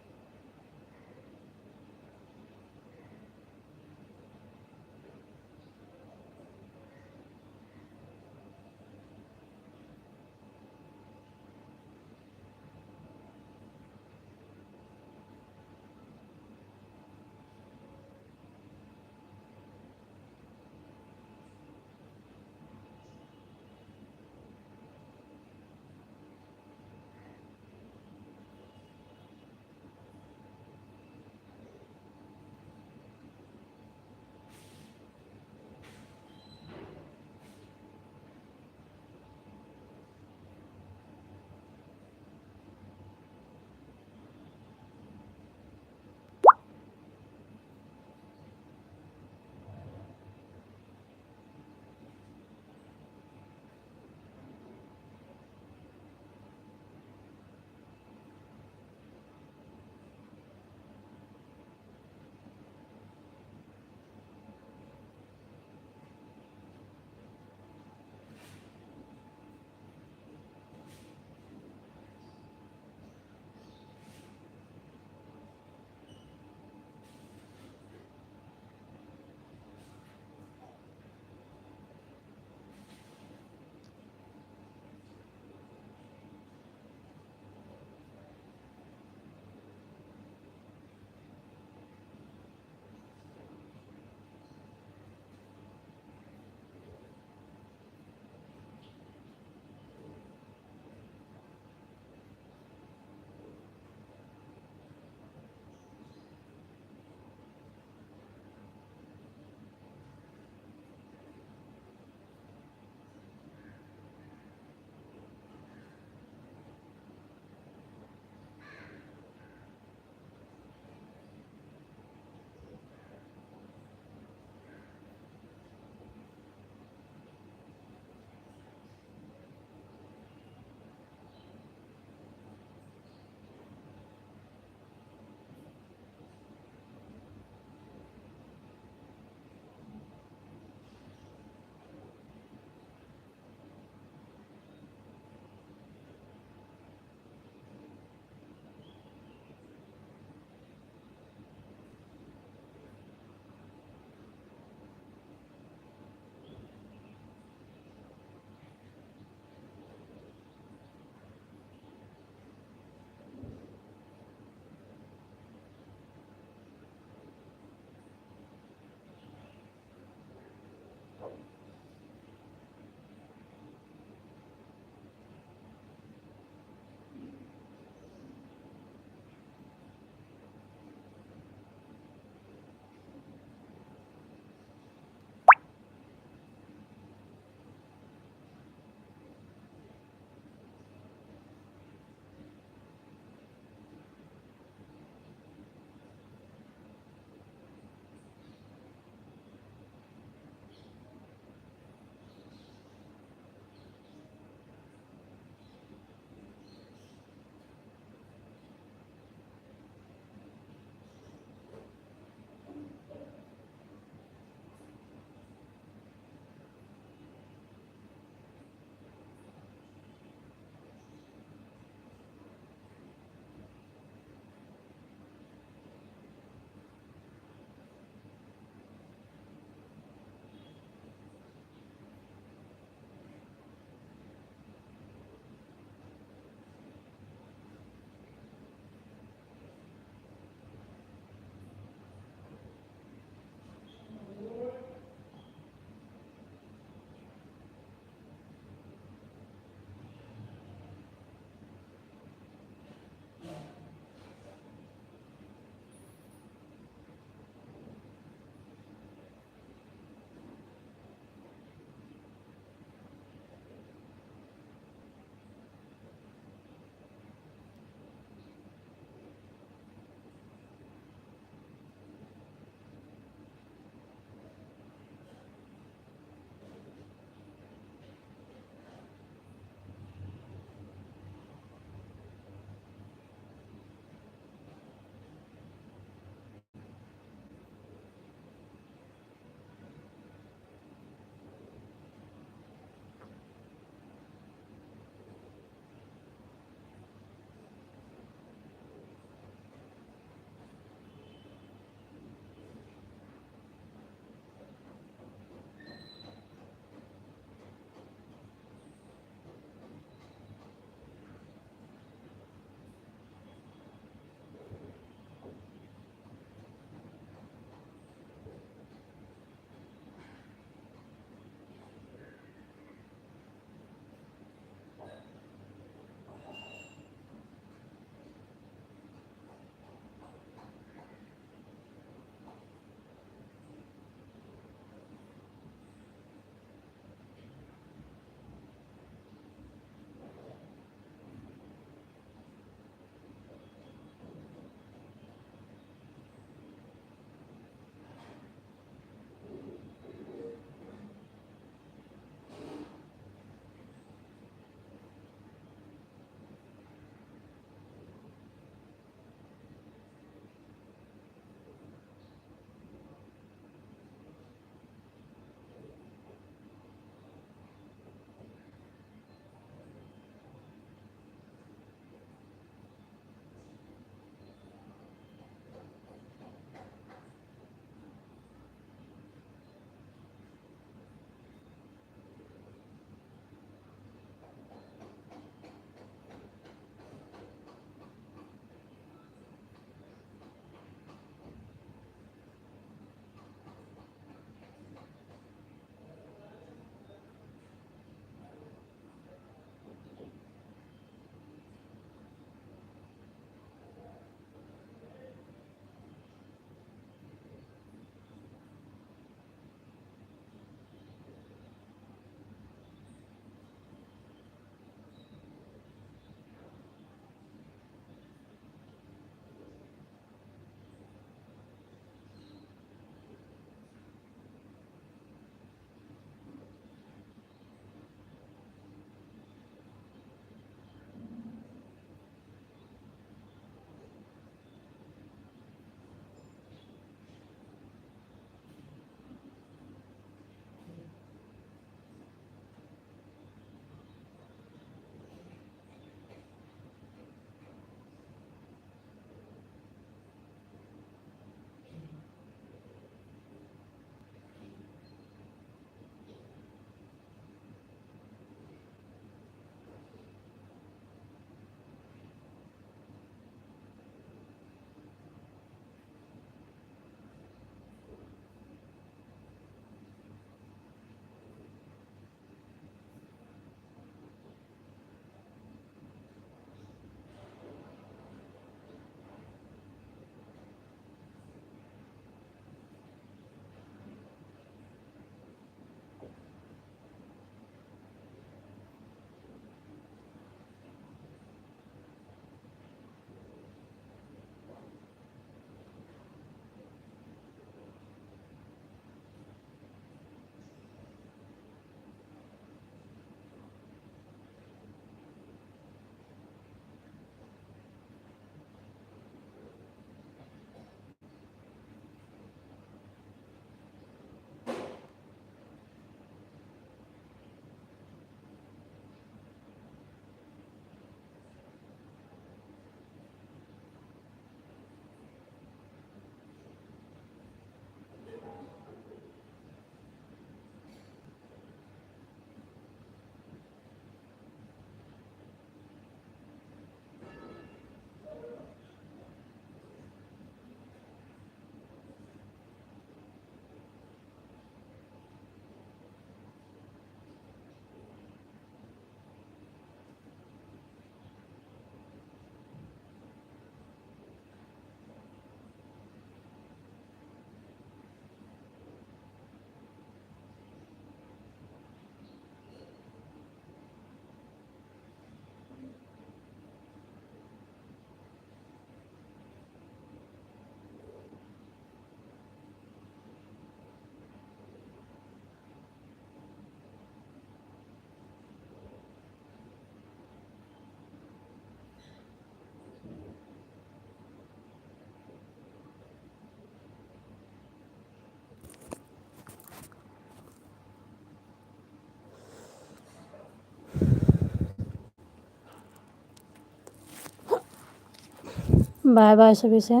बाय बाय सभी से,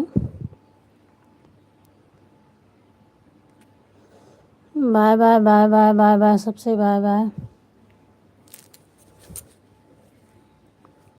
bye bye bye bye bye bye सबसे बाय बाय।